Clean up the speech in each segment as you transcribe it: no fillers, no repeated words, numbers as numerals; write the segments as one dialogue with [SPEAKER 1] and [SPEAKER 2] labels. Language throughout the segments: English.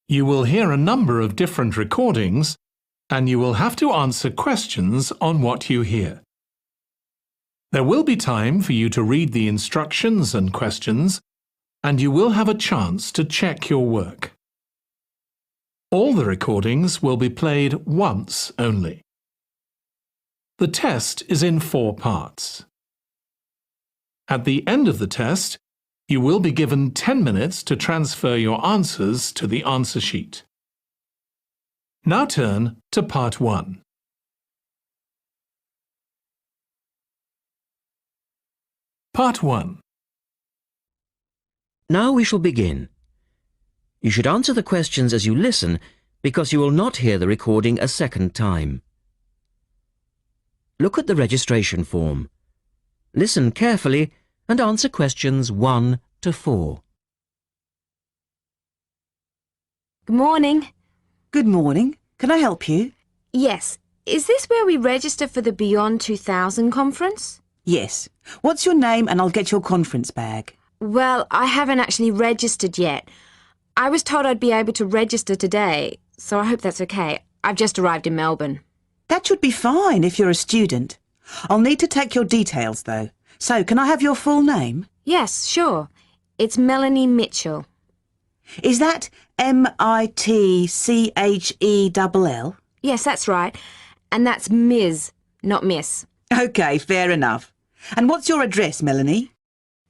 [SPEAKER 1] You will hear a number of different recordings, and you will have to answer questions on what you hear. There will be time for you to read the instructions and questions, and you will have a chance to check your work. All the recordings will be played once only. The test is in 4 parts. At the end of the test, you will be given 10 minutes to transfer your answers to the answer sheet. Now turn to Part 1. Part 1.
[SPEAKER 2] Now we shall begin. You should answer the questions as you listen because you will not hear the recording a second time. Look at the registration form. Listen carefully and answer questions 1 to 4.
[SPEAKER 3] Good morning.
[SPEAKER 4] Good morning. Can I help you?
[SPEAKER 3] Yes. Is this where we register for the Beyond 2000 conference?
[SPEAKER 4] Yes. What's your name and I'll get your conference bag.
[SPEAKER 3] Well, I haven't actually registered yet. I was told I'd be able to register today, so I hope that's okay. I've just arrived in Melbourne.
[SPEAKER 4] That should be fine if you're a student. I'll need to take your details though. So, can I have your full name?
[SPEAKER 3] Yes, sure. It's Melanie Mitchell.
[SPEAKER 4] Is that M-I-T-C-H-E-L-L?
[SPEAKER 3] Yes, that's right. And that's Ms., not Miss.
[SPEAKER 4] OK, fair enough. And what's your address, Melanie?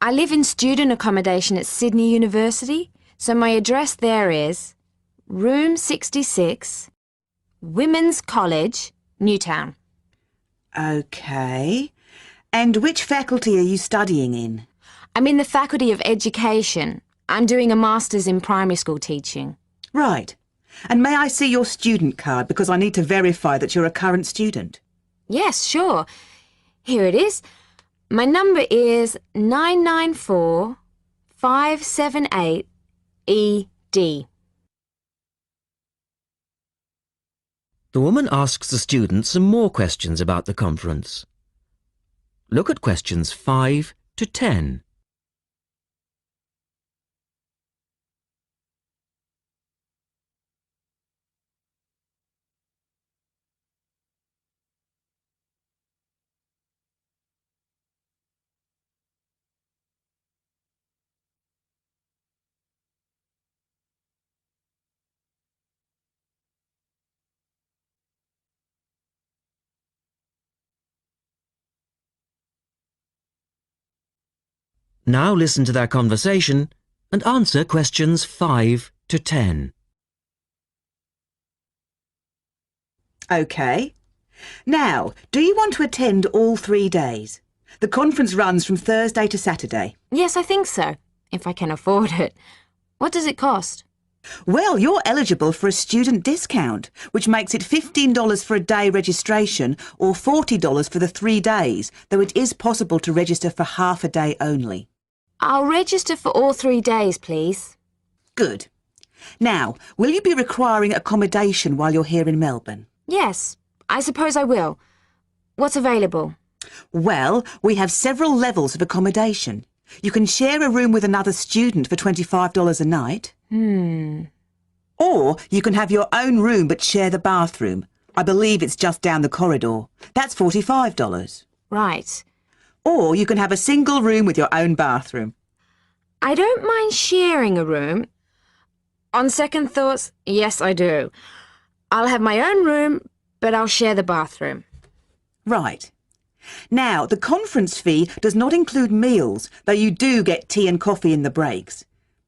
[SPEAKER 3] I live in student accommodation at Sydney University, so my address there is Room 66, Women's College, Newtown.
[SPEAKER 4] OK. And which faculty are you studying in?
[SPEAKER 3] I'm in the Faculty of Education. I'm doing a Master's in Primary School teaching.
[SPEAKER 4] Right. And may I see your student card because I need to verify that you're a current student?
[SPEAKER 3] Yes, sure. Here it is. My number is 994578ED.
[SPEAKER 2] The woman asks the student some more questions about the conference. Look at questions 5 to 10. Now listen to their conversation and answer questions 5 to 10.
[SPEAKER 4] OK. Now, do you want to attend all 3 days? The conference runs from Thursday to Saturday.
[SPEAKER 3] Yes, I think so, if I can afford it. What does it cost?
[SPEAKER 4] Well, you're eligible for a student discount, which makes it $15 for a day registration or $40 for the 3 days, though it is possible to register for half a day only.
[SPEAKER 3] I'll register for all 3 days, please.
[SPEAKER 4] Good. Now, will you be requiring accommodation while you're here in Melbourne?
[SPEAKER 3] Yes, I suppose I will. What's available?
[SPEAKER 4] Well, we have several levels of accommodation. You can share a room with another student for $25 a night. Or you can have your own room but share the bathroom. I believe it's just down the corridor. That's $45.
[SPEAKER 3] Right.
[SPEAKER 4] Or you can have a single room with your own bathroom.
[SPEAKER 3] I don't mind sharing a room. On second thoughts, yes, I do. I'll have my own room, but I'll share the bathroom.
[SPEAKER 4] Right. Now, the conference fee does not include meals, though you do get tea and coffee in the breaks.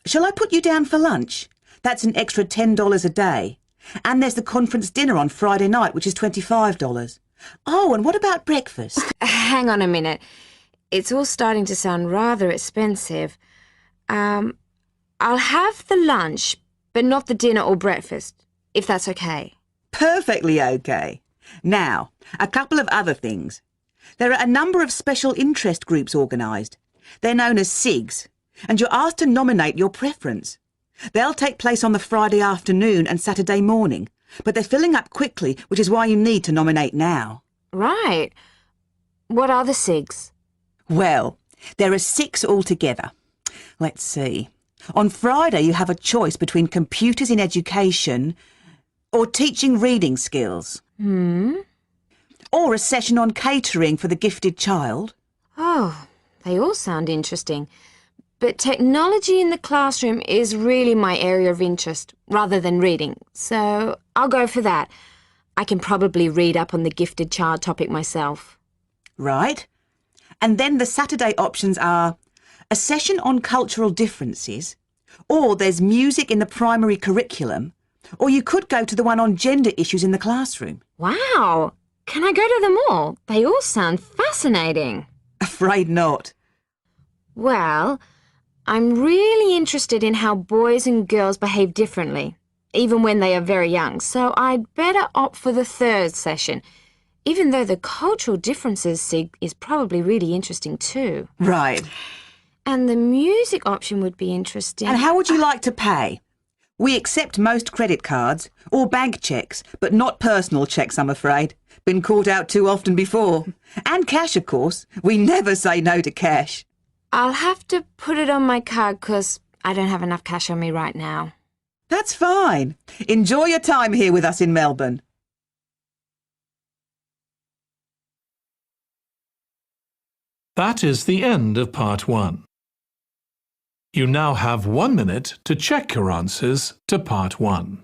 [SPEAKER 4] Shall I put you down for lunch? That's an extra $10 a day. And there's the conference dinner on Friday night, which is $25. Oh, and what about breakfast?
[SPEAKER 3] Hang on a minute. It's all starting to sound rather expensive. I'll have the lunch, but not the dinner or breakfast, if that's okay.
[SPEAKER 4] Perfectly okay. Now, a couple of other things. There are a number of special interest groups organised. They're known as SIGs, and you're asked to nominate your preference. They'll take place on the Friday afternoon and Saturday morning, but they're filling up quickly, which is why you need to nominate now.
[SPEAKER 3] Right. What are the SIGs?
[SPEAKER 4] Well, there are 6 altogether. Let's see. On Friday, you have a choice between computers in education or teaching reading skills. Or a session on catering for the gifted child.
[SPEAKER 3] Oh, they all sound interesting. But technology in the classroom is really my area of interest, rather than reading. So I'll go for that. I can probably read up on the gifted child topic myself.
[SPEAKER 4] Right. And then the Saturday options are a session on cultural differences, or there's music in the primary curriculum, or you could go to the one on gender issues in the classroom.
[SPEAKER 3] Wow! Can I go to them all? They all sound fascinating.
[SPEAKER 4] Afraid not.
[SPEAKER 3] Well, I'm really interested in how boys and girls behave differently, even when they are very young, so I'd better opt for the third session, even though the cultural differences sig is probably really interesting too.
[SPEAKER 4] Right.
[SPEAKER 3] And the music option would be interesting.
[SPEAKER 4] And how would you like to pay? We accept most credit cards or bank cheques, but not personal cheques, I'm afraid. Been caught out too often before. And cash, of course. We never say no to cash.
[SPEAKER 3] I'll have to put it on my card because I don't have enough cash on me right now.
[SPEAKER 4] That's fine. Enjoy your time here with us in Melbourne.
[SPEAKER 1] That is the end of part 1. You now have 1 minute to check your answers to part 1.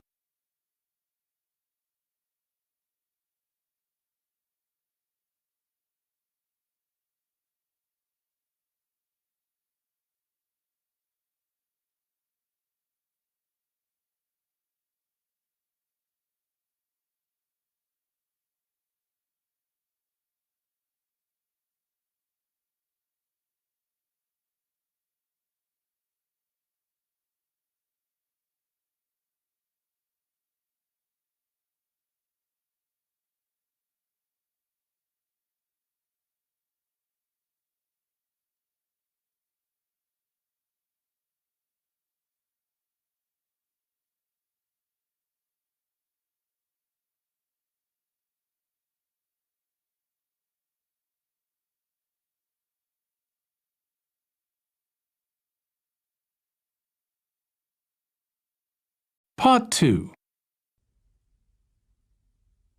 [SPEAKER 1] Part 2.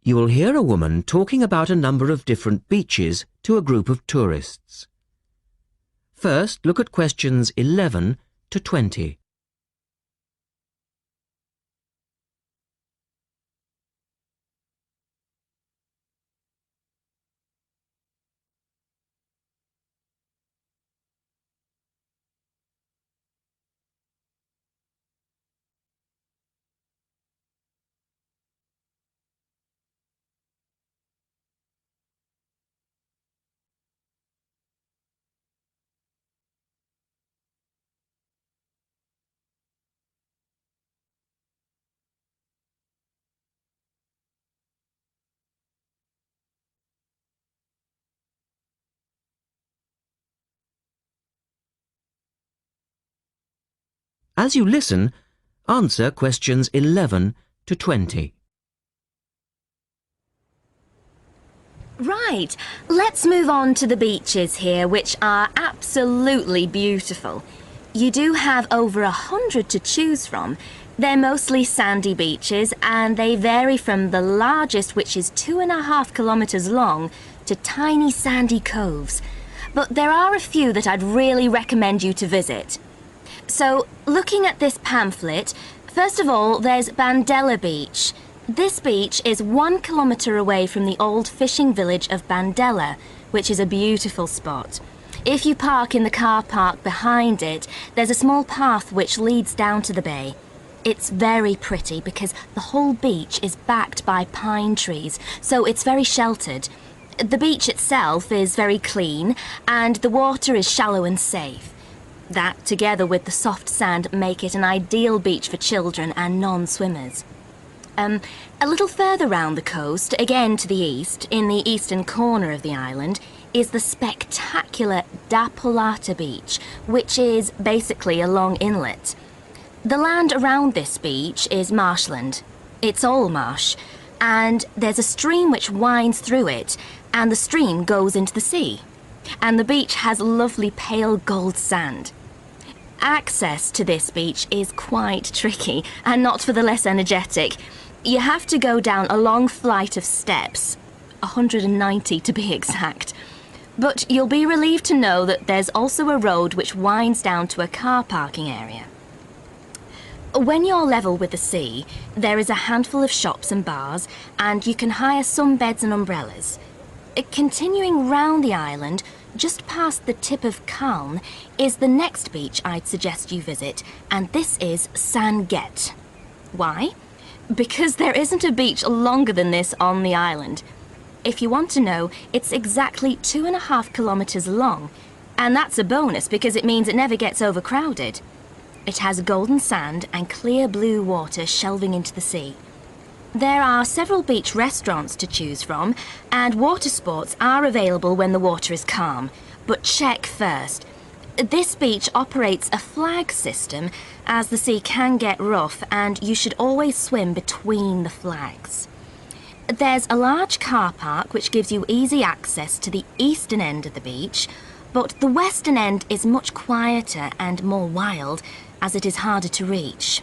[SPEAKER 2] You will hear a woman talking about a number of different beaches to a group of tourists. First, look at questions 11 to 20. As you listen, answer questions 11 to 20.
[SPEAKER 5] Right, let's move on to the beaches here, which are absolutely beautiful. You do have over 100 to choose from. They're mostly sandy beaches and they vary from the largest, which is 2.5 kilometres long, to tiny sandy coves. But there are a few that I'd really recommend you to visit. So, looking at this pamphlet, first of all, there's Bandella Beach. This beach is 1 kilometre away from the old fishing village of Bandella, which is a beautiful spot. If you park in the car park behind it, there's a small path which leads down to the bay. It's very pretty because the whole beach is backed by pine trees, so it's very sheltered. The beach itself is very clean and the water is shallow and safe. That, together with the soft sand, make it an ideal beach for children and non-swimmers. A little further round the coast, again to the east, in the eastern corner of the island, is the spectacular Dapolata Beach, which is basically a long inlet. The land around this beach is marshland. It's all marsh, and there's a stream which winds through it, and the stream goes into the sea. And the beach has lovely pale gold sand. Access to this beach is quite tricky, and not for the less energetic. You have to go down a long flight of steps, 190 to be exact. But you'll be relieved to know that there's also a road which winds down to a car parking area. When you're level with the sea, there is a handful of shops and bars, and you can hire some beds and umbrellas. Continuing round the island, just past the tip of Calne, is the next beach I'd suggest you visit, and this is San Get. Why? Because there isn't a beach longer than this on the island. If you want to know, it's exactly 2.5 kilometres long, and that's a bonus because it means it never gets overcrowded. It has golden sand and clear blue water shelving into the sea. There are several beach restaurants to choose from, and water sports are available when the water is calm. But check first. This beach operates a flag system, as the sea can get rough, and you should always swim between the flags. There's a large car park which gives you easy access to the eastern end of the beach, but the western end is much quieter and more wild, as it is harder to reach.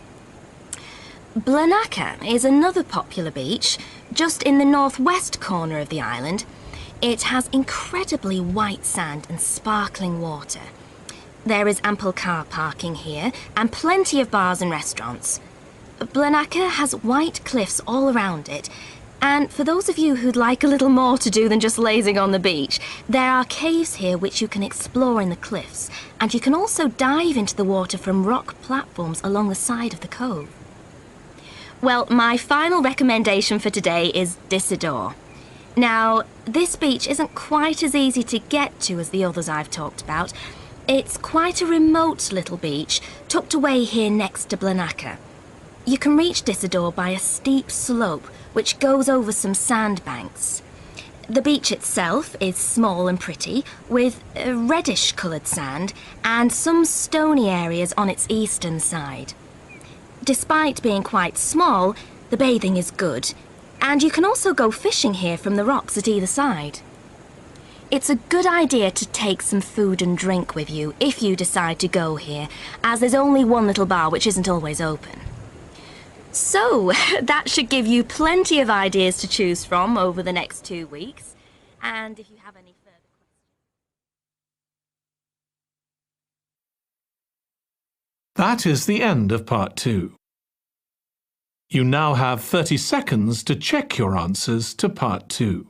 [SPEAKER 5] Blanaka is another popular beach, just in the northwest corner of the island. It has incredibly white sand and sparkling water. There is ample car parking here and plenty of bars and restaurants. Blanaka has white cliffs all around it, and for those of you who'd like a little more to do than just lazing on the beach, there are caves here which you can explore in the cliffs, and you can also dive into the water from rock platforms along the side of the cove. Well, my final recommendation for today is Disador. Now, this beach isn't quite as easy to get to as the others I've talked about. It's quite a remote little beach, tucked away here next to Blanaka. You can reach Disador by a steep slope which goes over some sandbanks. The beach itself is small and pretty, with reddish-coloured sand and some stony areas on its eastern side. Despite being quite small, the bathing is good, and you can also go fishing here from the rocks at either side. It's a good idea to take some food and drink with you if you decide to go here, as there's only one little bar which isn't always open. So, that should give you plenty of ideas to choose from over the next 2 weeks, and if you have any further questions...
[SPEAKER 1] That is the end of part 2. You now have 30 seconds to check your answers to part 2.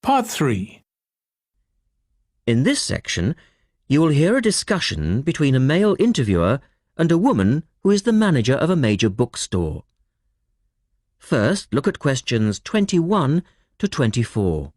[SPEAKER 1] Part 3.
[SPEAKER 2] In this section, you will hear a discussion between a male interviewer and a woman who is the manager of a major bookstore. First, look at questions 21 to 24.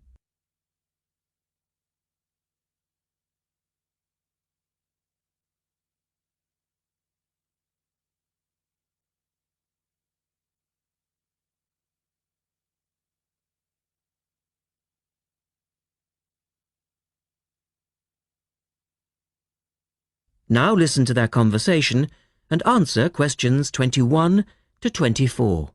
[SPEAKER 2] Now listen to their conversation and answer questions 21 to 24.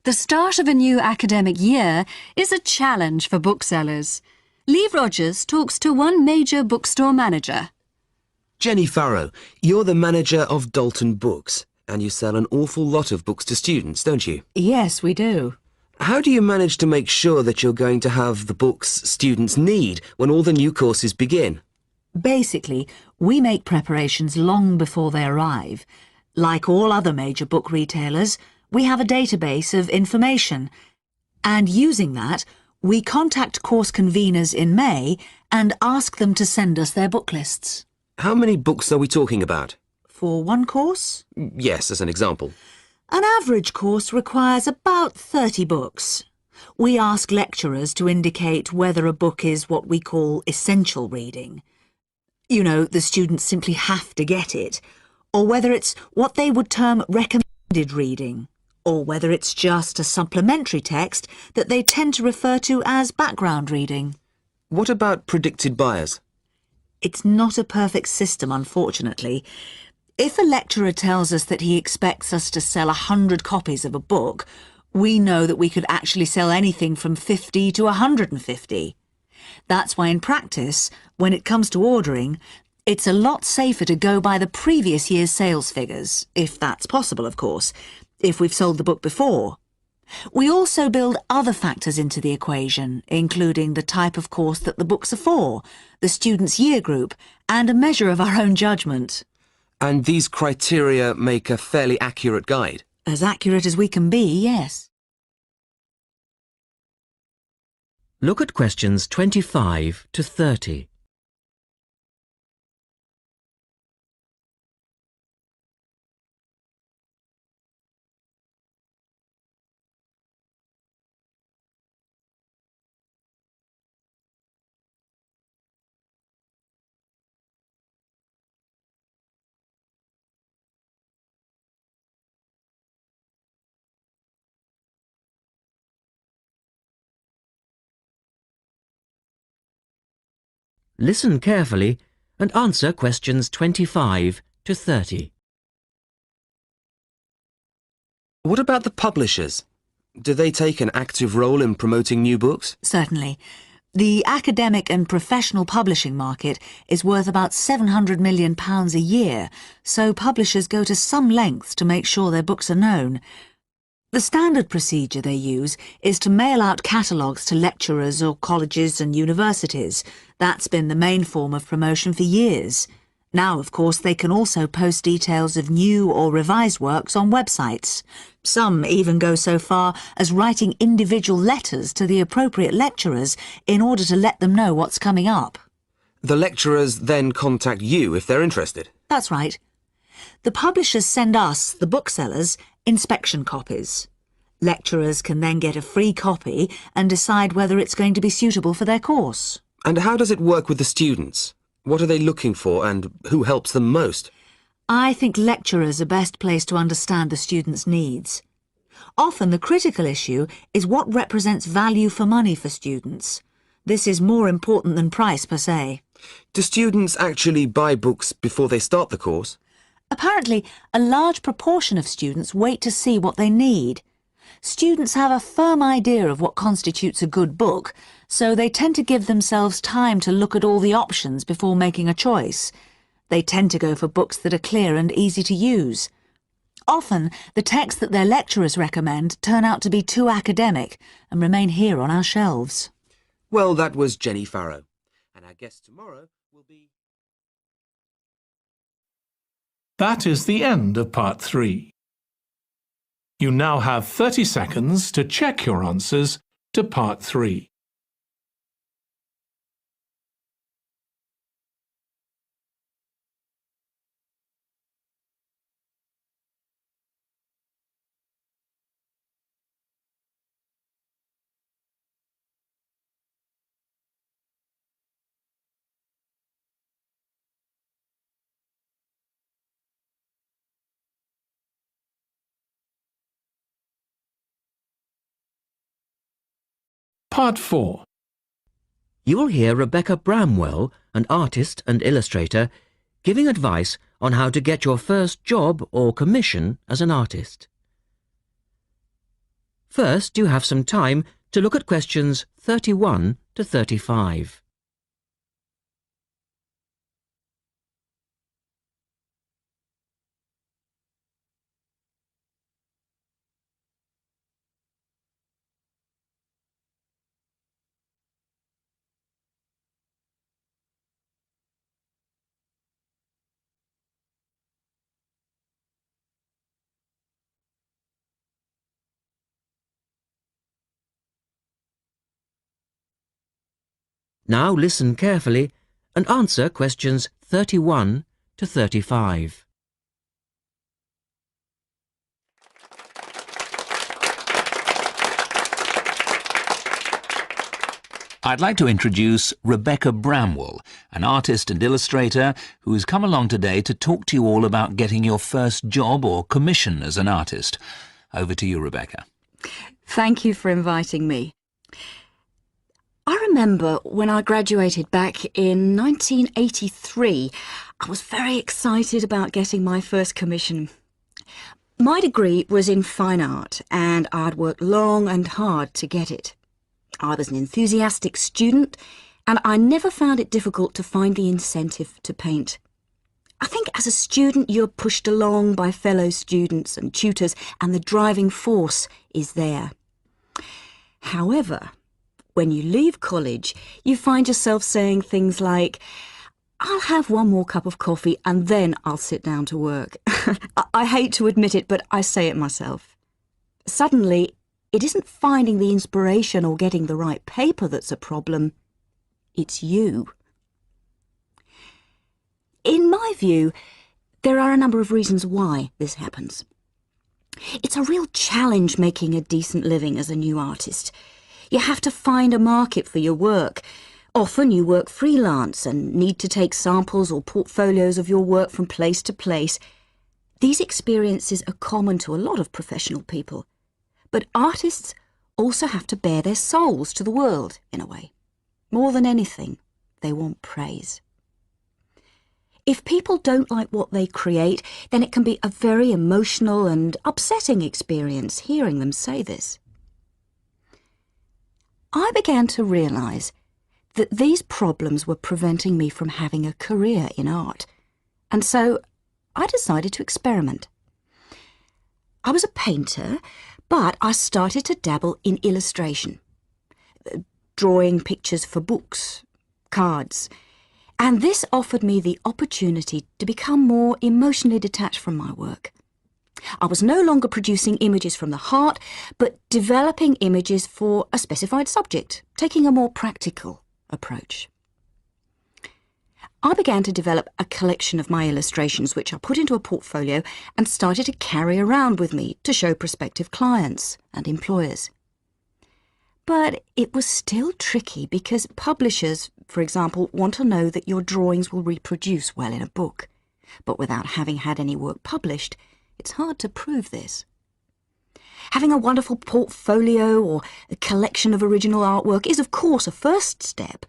[SPEAKER 6] The start of a new academic year is a challenge for booksellers. Lee Rogers talks to one major bookstore manager.
[SPEAKER 7] Jenny Farrow, you're the manager of Dalton Books, and you sell an awful lot of books to students, don't you?
[SPEAKER 8] Yes, we do.
[SPEAKER 7] How do you manage to make sure that you're going to have the books students need when all the new courses begin?
[SPEAKER 8] Basically, we make preparations long before they arrive. Like all other major book retailers, we have a database of information, and using that, we contact course conveners in May and ask them to send us their book lists.
[SPEAKER 7] How many books are we talking about?
[SPEAKER 8] For one course?
[SPEAKER 7] Yes, as an example.
[SPEAKER 8] An average course requires about 30 books. We ask lecturers to indicate whether a book is what we call essential reading. You know, the students simply have to get it, or whether it's what they would term recommended reading, or whether it's just a supplementary text that they tend to refer to as background reading.
[SPEAKER 7] What about predicted buyers?
[SPEAKER 8] It's not a perfect system, unfortunately. If a lecturer tells us that he expects us to sell 100 copies of a book, we know that we could actually sell anything from 50 to 150. That's why in practice, when it comes to ordering, it's a lot safer to go by the previous year's sales figures, if that's possible, of course, if we've sold the book before. We also build other factors into the equation, including the type of course that the books are for, the student's year group, and a measure of our own judgment.
[SPEAKER 7] And these criteria make a fairly accurate guide?
[SPEAKER 8] As accurate as we can be, yes.
[SPEAKER 2] Look at questions 25 to 30. Listen carefully and answer questions 25 to 30.
[SPEAKER 7] What about the publishers? Do they take an active role in promoting new books?
[SPEAKER 8] Certainly. The academic and professional publishing market is worth about £700 million a year, so publishers go to some lengths to make sure their books are known. The standard procedure they use is to mail out catalogues to lecturers or colleges and universities. That's been the main form of promotion for years. Now, of course, they can also post details of new or revised works on websites. Some even go so far as writing individual letters to the appropriate lecturers in order to let them know what's coming up.
[SPEAKER 7] The lecturers then contact you if they're interested?
[SPEAKER 8] That's right. The publishers send us, the booksellers, inspection copies. Lecturers can then get a free copy and decide whether it's going to be suitable for their course.
[SPEAKER 7] And how does it work with the students? What are they looking for and who helps them most?
[SPEAKER 8] I think lecturers are best placed to understand the students' needs. Often the critical issue is what represents value for money for students. This is more important than price per se.
[SPEAKER 7] Do students actually buy books before they start the course?
[SPEAKER 8] Apparently, a large proportion of students wait to see what they need. Students have a firm idea of what constitutes a good book, so they tend to give themselves time to look at all the options before making a choice. They tend to go for books that are clear and easy to use. Often, the texts that their lecturers recommend turn out to be too academic and remain here on our shelves.
[SPEAKER 7] Well, that was Jenny Farrow. And our guest tomorrow will be...
[SPEAKER 1] That is the end of part 3. You now have 30 seconds to check your answers to part 3. Part 4.
[SPEAKER 2] You will hear Rebecca Bramwell, an artist and illustrator, giving advice on how to get your first job or commission as an artist. First, you have some time to look at questions 31 to 35. Now listen carefully and answer questions 31 to 35.
[SPEAKER 9] I'd like to introduce Rebecca Bramwell, an artist and illustrator who has come along today to talk to you all about getting your first job or commission as an artist. Over to you, Rebecca.
[SPEAKER 8] Thank you for inviting me. I remember when I graduated back in 1983, I was very excited about getting my first commission. My degree was in fine art, and I'd worked long and hard to get it. I was an enthusiastic student, and I never found it difficult to find the incentive to paint. I think as a student you're pushed along by fellow students and tutors, and the driving force is there. However, when you leave college, you find yourself saying things like, "I'll have one more cup of coffee and then I'll sit down to work." I hate to admit it, but I say it myself. Suddenly, it isn't finding the inspiration or getting the right paper that's a problem. It's you. In my view, there are a number of reasons why this happens. It's a real challenge making a decent living as a new artist. You have to find a market for your work. Often you work freelance and need to take samples or portfolios of your work from place to place. These experiences are common to a lot of professional people. But artists also have to bare their souls to the world, in a way. More than anything, they want praise. If people don't like what they create, then it can be a very emotional and upsetting experience hearing them say this. I began to realise that these problems were preventing me from having a career in art, and so I decided to experiment. I was a painter, but I started to dabble in illustration, drawing pictures for books, cards, and this offered me the opportunity to become more emotionally detached from my work. I was no longer producing images from the heart, but developing images for a specified subject, taking a more practical approach. I began to develop a collection of my illustrations, which I put into a portfolio and started to carry around with me to show prospective clients and employers. But it was still tricky because publishers, for example, want to know that your drawings will reproduce well in a book. But without having had any work published, it's hard to prove this. Having a wonderful portfolio or a collection of original artwork is, of course, a first step.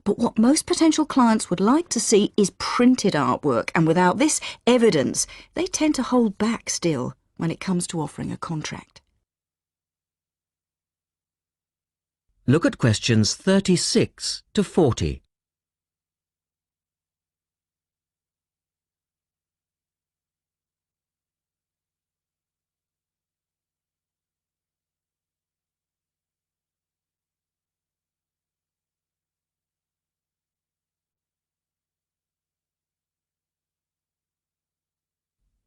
[SPEAKER 8] But what most potential clients would like to see is printed artwork, and without this evidence, they tend to hold back still when it comes to offering a contract.
[SPEAKER 2] Look at questions 36 to 40.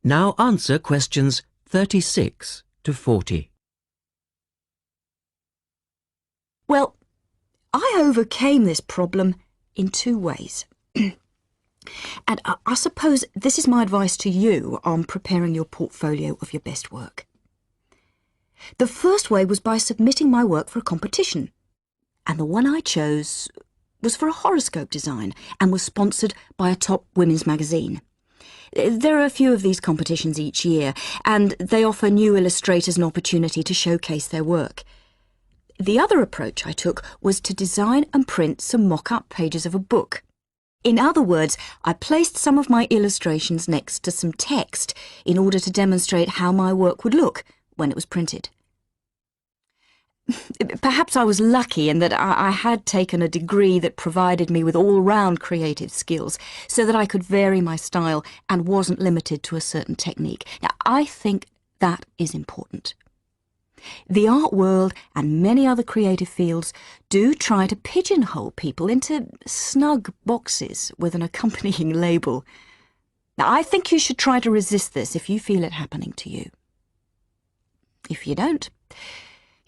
[SPEAKER 2] Now answer questions 36 to 40.
[SPEAKER 8] Well, I overcame this problem in two ways. And I suppose this is my advice to you on preparing your portfolio of your best work. The first way was by submitting my work for a competition. And the one I chose was for a horoscope design and was sponsored by a top women's magazine. There are a few of these competitions each year, and they offer new illustrators an opportunity to showcase their work. The other approach I took was to design and print some mock-up pages of a book. In other words, I placed some of my illustrations next to some text in order to demonstrate how my work would look when it was printed. Perhaps I was lucky in that I had taken a degree that provided me with all-round creative skills so that I could vary my style and wasn't limited to a certain technique. Now, I think that is important. The art world and many other creative fields do try to pigeonhole people into snug boxes with an accompanying label. Now, I think you should try to resist this if you feel it happening to you. If you don't,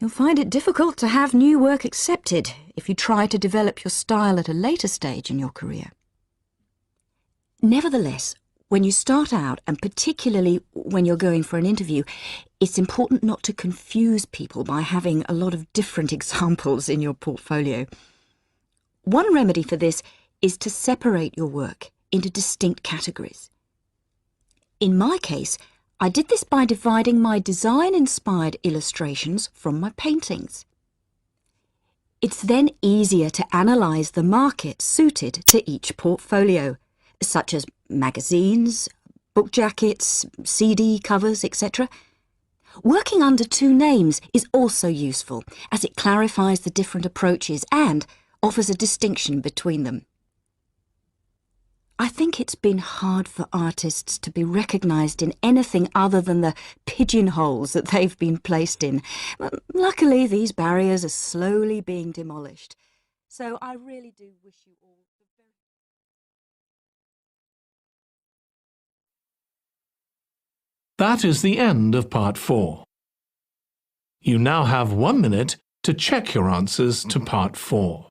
[SPEAKER 8] you'll find it difficult to have new work accepted if you try to develop your style at a later stage in your career. Nevertheless, when you start out, and particularly when you're going for an interview, it's important not to confuse people by having a lot of different examples in your portfolio.
[SPEAKER 10] One remedy for this is to separate your work into distinct categories. In my case, I did this by dividing my design-inspired illustrations from my paintings. It's then easier to analyse the market suited to each portfolio, such as magazines, book jackets, CD covers, etc. Working under two names is also useful, as it clarifies the different approaches and offers a distinction between them. I think it's been hard for artists to be recognised in anything other than the pigeonholes that they've been placed in. Luckily, these barriers are slowly being demolished. So I really do wish you all the very...
[SPEAKER 1] That is the end of Part 4. You now have 1 minute to check your answers to Part 4.